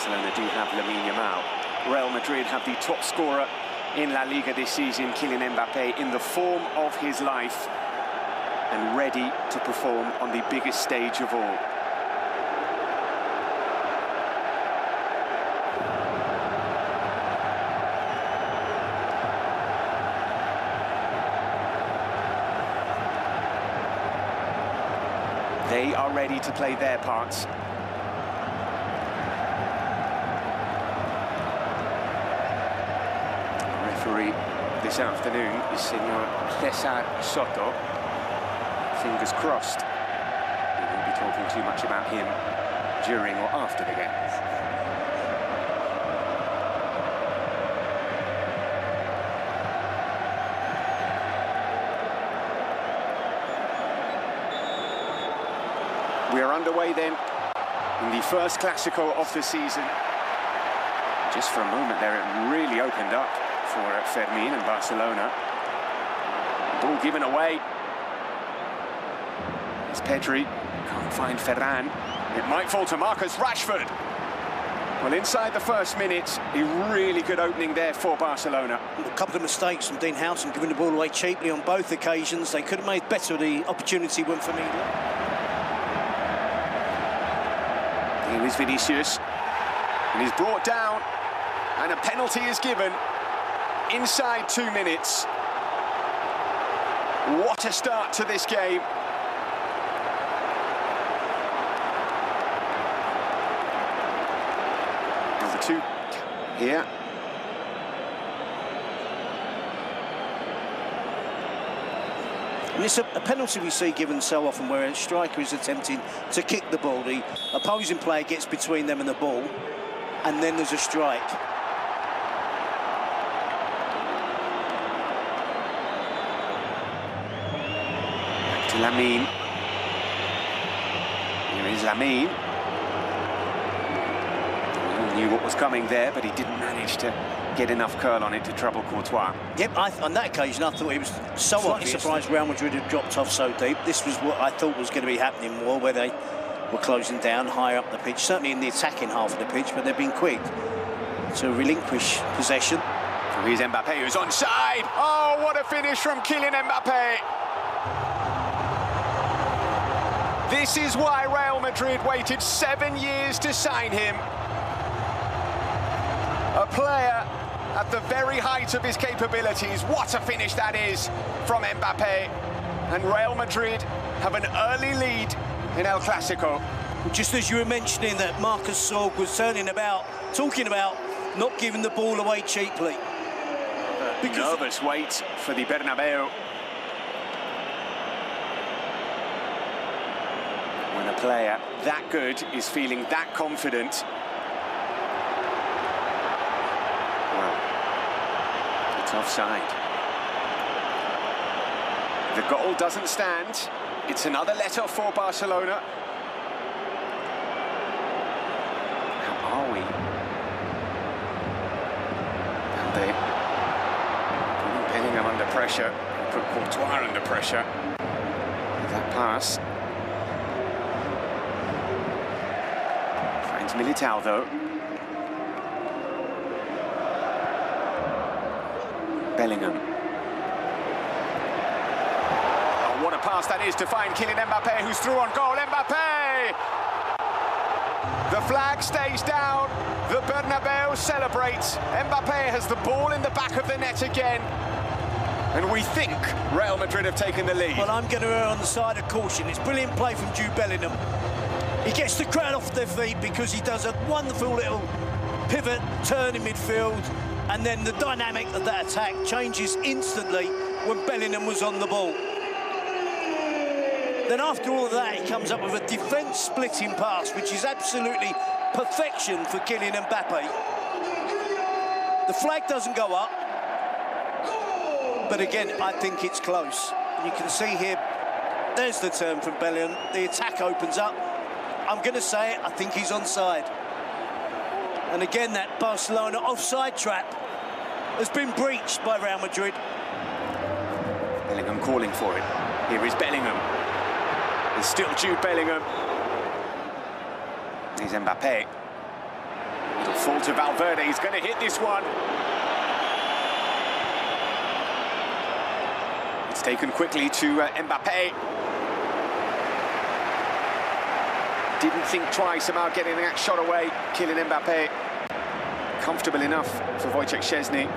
Barcelona do have Lamine Yamal. Real Madrid have the top scorer in La Liga this season, Kylian Mbappé, in the form of his life and ready to perform on the biggest stage of all. They are ready to play their parts. Referee this afternoon is Senor Cesar Soto. Fingers crossed we won't be talking too much about him during or after the game. We are underway then in the first Clásico of the season. Just for a moment there, it really opened up for Fermin and Barcelona. Ball given away. It's Pedri, can't find Ferran. It might fall to Marcus Rashford. Well, inside the first minute, a really good opening there for Barcelona. A couple of mistakes from Dean Houghton, giving the ball away cheaply on both occasions. They could have made better the opportunity when Fermin. Here is Vinicius, and he's brought down, and a penalty is given inside 2 minutes. What a start to this game. Number 2 here. And it's a penalty we see given so often where a striker is attempting to kick the ball. The opposing player gets between them and the ball, and then there's a strike. Back to Lamine. Here is Lamine. He knew what was coming there, but he didn't manage to get enough curl on it to trouble Courtois. Yep, on that occasion I thought it was so obvious. Surprised Real Madrid had dropped off so deep. This was what I thought was going to be happening more, where they were closing down higher up the pitch, certainly in the attacking half of the pitch, but they've been quick to relinquish possession. So here's Mbappé, who's onside. Oh, what a finish from Kylian Mbappé. This is why Real Madrid waited 7 years to sign him. A player at the very height of his capabilities. What a finish that is from Mbappé. And Real Madrid have an early lead in El Clásico. Just as you were mentioning that Marcus Sorg was talking about not giving the ball away cheaply. Nervous wait for the Bernabeu. When a player that good is feeling that confident, it's offside. The goal doesn't stand. It's another letter for Barcelona. How are we? And they put Bellingham under pressure, put Courtois under pressure with that pass. Finds Militao though. Bellingham. Oh, what a pass that is to find Kylian Mbappé, who's through on goal. Mbappé! The flag stays down. The Bernabeu celebrates. Mbappé has the ball in the back of the net again. And we think Real Madrid have taken the lead. Well, I'm going to err on the side of caution. It's brilliant play from Jude Bellingham. He gets the crowd off their feet because he does a wonderful little pivot, turn in midfield, and then the dynamic of that attack changes instantly when Bellingham was on the ball. Then after all of that, he comes up with a defence-splitting pass, which is absolutely perfection for Kylian Mbappé. The flag doesn't go up, but again, I think it's close. You can see here, there's the turn from Bellingham. The attack opens up. I'm going to say it, I think he's onside. And again, that Barcelona offside trap has been breached by Real Madrid. Bellingham calling for it. Here is Bellingham. It's still Jude Bellingham. Here's Mbappé. Fall to Valverde, he's going to hit this one. It's taken quickly to Mbappé. Didn't think twice about getting that shot away. Kylian Mbappé. Comfortable enough for Wojciech Szczesny.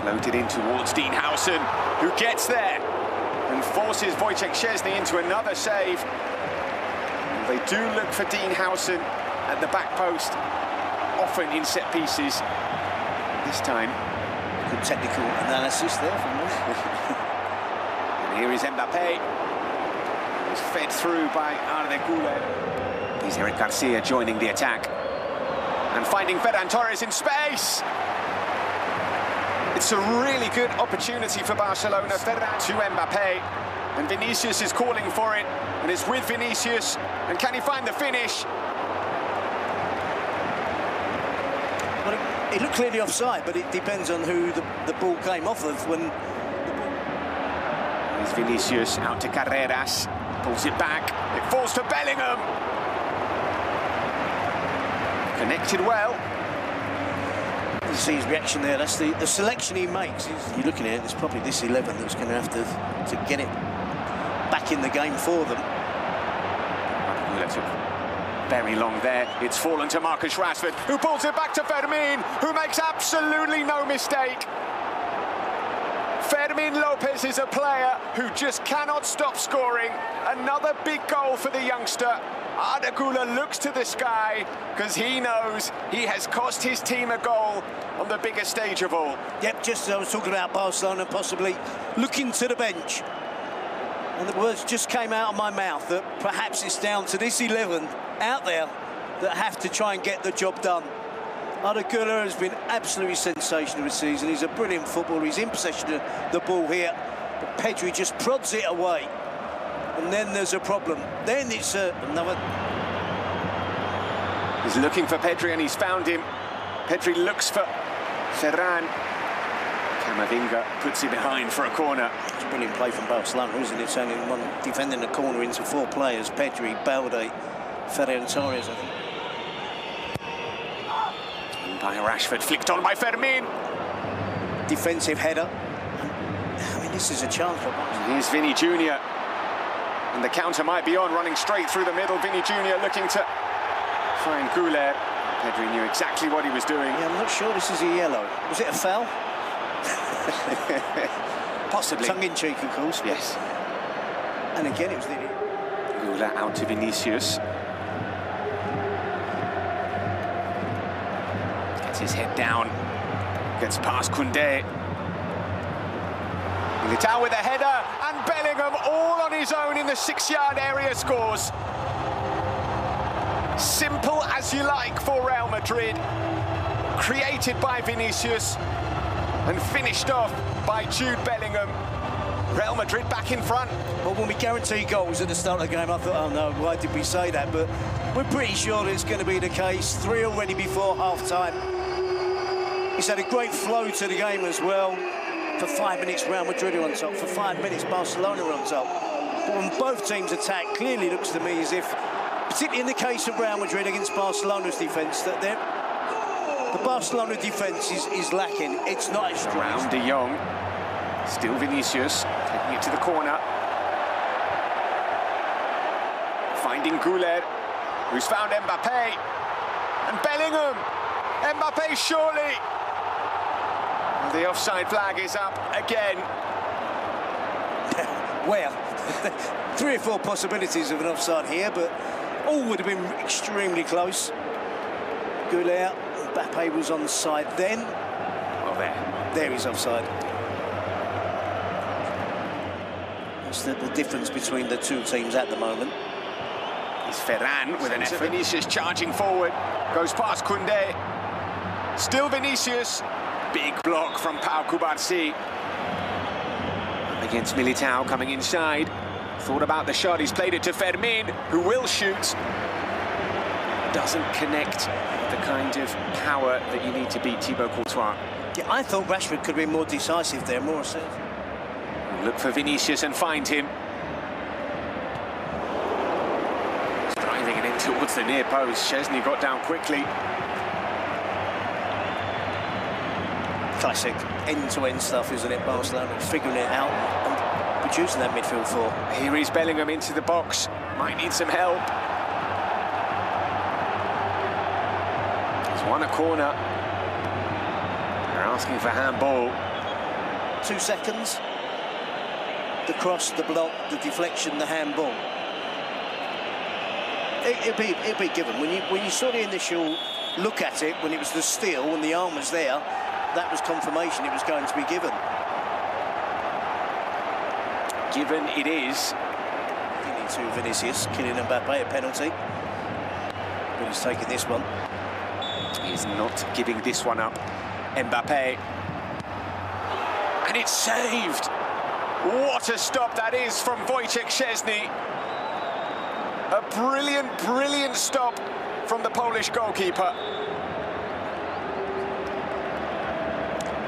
Floated in towards Dean Howson, who gets there and forces Wojciech Szczesny into another save. And they do look for Dean Howson at the back post, often in set pieces. This time, good technical analysis there from me. And here is Mbappé. He's fed through by Arda Güler. Here's Eric Garcia joining the attack and finding Ferran Torres in space. It's a really good opportunity for Barcelona. Ferran to Mbappé, and Vinicius is calling for it, and it's with Vinicius, and can he find the finish? Well, it looked clearly offside, but it depends on who the ball came off of. When Here's Vinicius out to Carreras, pulls it back, it falls to Bellingham. Connected well. you see his reaction there, that's the selection he makes. You're looking at it, it's probably this 11 that's going to have to get it back in the game for them. Very long there. It's fallen to Marcus Rashford, who pulls it back to Fermin, who makes absolutely no mistake. Fermin Lopez is a player who just cannot stop scoring. Another big goal for the youngster. Arda Güler looks to the sky because he knows he has cost his team a goal on the biggest stage of all. Yep, just as I was talking about Barcelona possibly looking to the bench. And the words just came out of my mouth that perhaps it's down to this 11 out there that have to try and get the job done. Arda Güler has been absolutely sensational this season. He's a brilliant footballer. He's in possession of the ball here. But Pedri just prods it away. And then there's a problem. Then it's another... He's looking for Pedri and he's found him. Pedri looks for Ferran. Camavinga puts it behind for a corner. It's a brilliant play from Barcelona, isn't it? Turning one defending the corner into four players. Pedri, Balde, Ferran Torres, I think. By Rashford, flicked on by Fermin. Defensive header. I mean, this is a chance for Barcelona. Here's Vinny Jr. And the counter might be on, running straight through the middle. Vinny Jr. looking to find Güler. Pedri knew exactly what he was doing. Yeah, I'm not sure this is a yellow. Was it a foul? Possibly. Tongue-in-cheek, of course. Yes. And again, it was the... Güler out to Vinicius. Gets his head down. Gets past Koundé. Militao with a header, and Bellingham all on his own in the 6-yard area scores. Simple as you like for Real Madrid. Created by Vinicius and finished off by Jude Bellingham. Real Madrid back in front. Well, when we guarantee goals at the start of the game, I thought, oh no, why did we say that? But we're pretty sure it's going to be the case. 3 already before half-time. He's had a great flow to the game as well. For 5 minutes, Real Madrid are on top. For 5 minutes, Barcelona are on top. But when both teams attack, clearly looks to me as if, particularly in the case of Real Madrid against Barcelona's defence, that the Barcelona defence is lacking. It's not as strong. Round De Jong. Still Vinicius, taking it to the corner. Finding Güler, who's found Mbappé. And Bellingham. Mbappé surely. The offside flag is up again. Well, 3 or 4 possibilities of an offside here, but all would have been extremely close. Güler, Mbappé was on the side then. Well, there he's offside. That's the difference between the two teams at the moment. It's Ferran with an effort. Vinicius charging forward, goes past Koundé. Still Vinicius. Big block from Pau Cubarsí. Against Militao coming inside. Thought about the shot, he's played it to Fermin, who will shoot. Doesn't connect the kind of power that you need to beat Thibaut Courtois. Yeah, I thought Rashford could be more decisive there, more assertive. Look for Vinicius and find him. He's driving it into towards the near post. Szczesny got down quickly. Classic end-to-end stuff, isn't it? Barcelona figuring it out and producing that midfield four. Here is Bellingham into the box. Might need some help. He's won a corner. They're asking for handball. 2 seconds. The cross, the block, the deflection, the handball. It'd be given. When you saw the initial look at it, when it was the steal, when the arm was there, that was confirmation it was going to be given. Given it is. To Vinicius, Kylian Mbappe, a penalty. But he's taking this one. He's not giving this one up. Mbappe. And it's saved. What a stop that is from Wojciech Szczesny. A brilliant, brilliant stop from the Polish goalkeeper.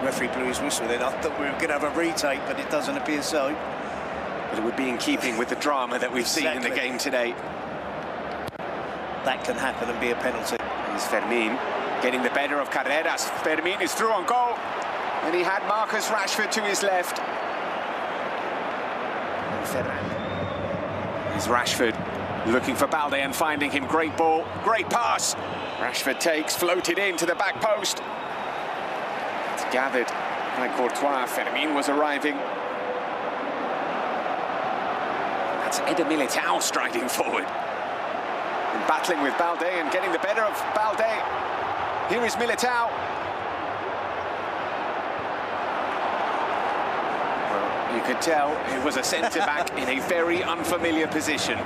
Referee blew his whistle then. I thought we were going to have a retake, but it doesn't appear so. But it would be in keeping with the drama that we've seen in the game today. That can happen and be a penalty. Here's Fermin getting the better of Carreras. Fermin is through on goal. And he had Marcus Rashford to his left. Here's Rashford looking for Balde and finding him. Great ball, great pass. Rashford takes, floated into the back post. It's gathered by Courtois. Fermin was arriving. That's Eder Militao striding forward. And battling with Balde and getting the better of Balde. Here is Militao. Well, you could tell it was a centre-back in a very unfamiliar position.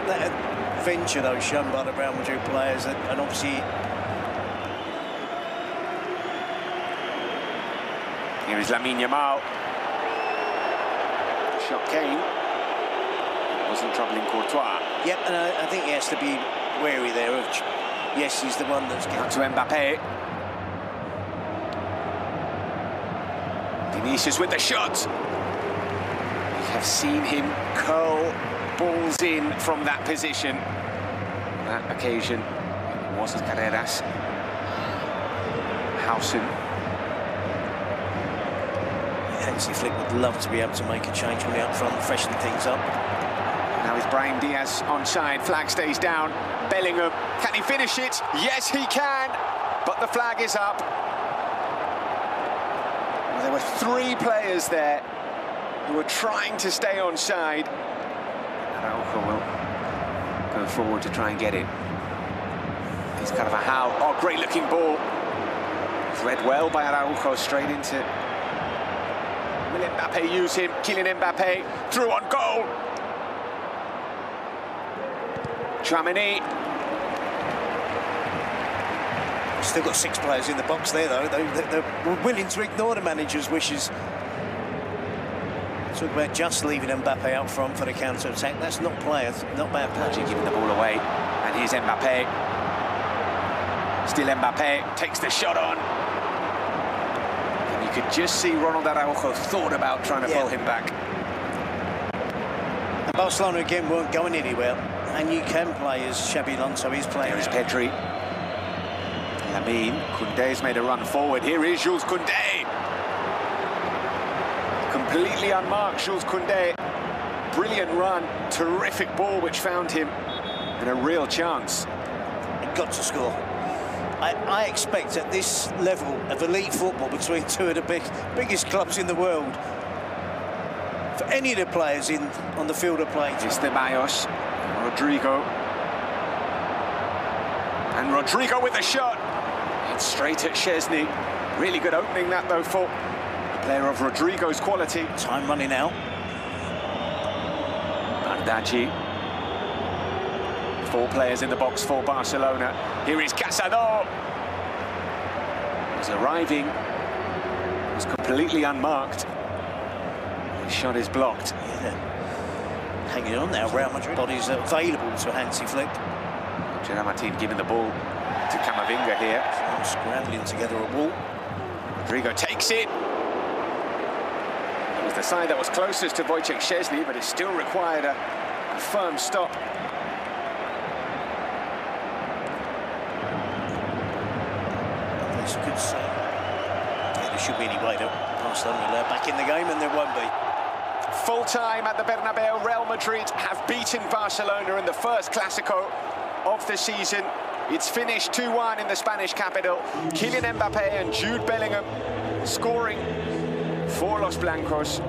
That adventure, though, shown by the Real Madrid players, and obviously... Here is Lamine Yamal. Shot came. Wasn't troubling Courtois. Yep, and I think he has to be wary there of... Yes, he's the one that's... Out to Mbappe. Vinicius with the shot. We have seen him curl balls in from that position. On that occasion, it wasn't Carreras. Hausen. Hansi Flick would love to be able to make a change when they're up front, freshen things up. Now is Brahim Diaz onside. Flag stays down. Bellingham, can he finish it? Yes, he can. But the flag is up. Well, there were 3 players there who were trying to stay onside. Araujo will go forward to try and get it. He's kind of a howl. Oh, great looking ball. It's read well by Araujo, straight into... Will Mbappe use him? Kylian Mbappe through on goal. Tchouaméni. Still got 6 players in the box there, though. They're willing to ignore the manager's wishes. Talk about just leaving Mbappe out front for the counter-attack. That's not players, not bad play. Giving the ball away. And here's Mbappe. Still Mbappe takes the shot on. And you could just see Ronald Araujo thought about trying to pull him back. And Barcelona again weren't going anywhere. And you can play as Xabi Alonso is playing. There is Pedri. Lamine. Koundé's made a run forward. Here is Jules Koundé. Completely unmarked, Jules Koundé. Brilliant run. Terrific ball which found him in a real chance. He got to score. I expect at this level of elite football between 2 of the biggest clubs in the world, for any of the players on the field of play. It's the Ceballos. Rodrigo. And Rodrigo with the shot. It's straight at Szczesny. Really good opening that, though, for a player of Rodrigo's quality. Time running out. Bardghji. 4 players in the box for Barcelona. Here is Casado. He's arriving. He's completely unmarked. His shot is blocked. Yeah. Hanging on now, Real Madrid bodies available to Hansi Flick. Gerard Martin giving the ball to Camavinga here. Scrambling together a wall. Rodrigo takes it. It was the side that was closest to Wojciech Szczesny, but it still required a firm stop. Yes, good save. Yeah, there should be any way that Barcelona are back in the game, and there won't be. Full time at the Bernabeu. Real Madrid have beaten Barcelona in the first Clásico of the season. It's finished 2-1 in the Spanish capital. Kylian Mbappé and Jude Bellingham scoring for Los Blancos.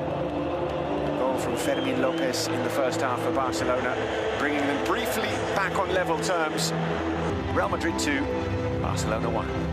Goal from Fermín López in the first half for Barcelona, bringing them briefly back on level terms. Real Madrid 2, Barcelona 1.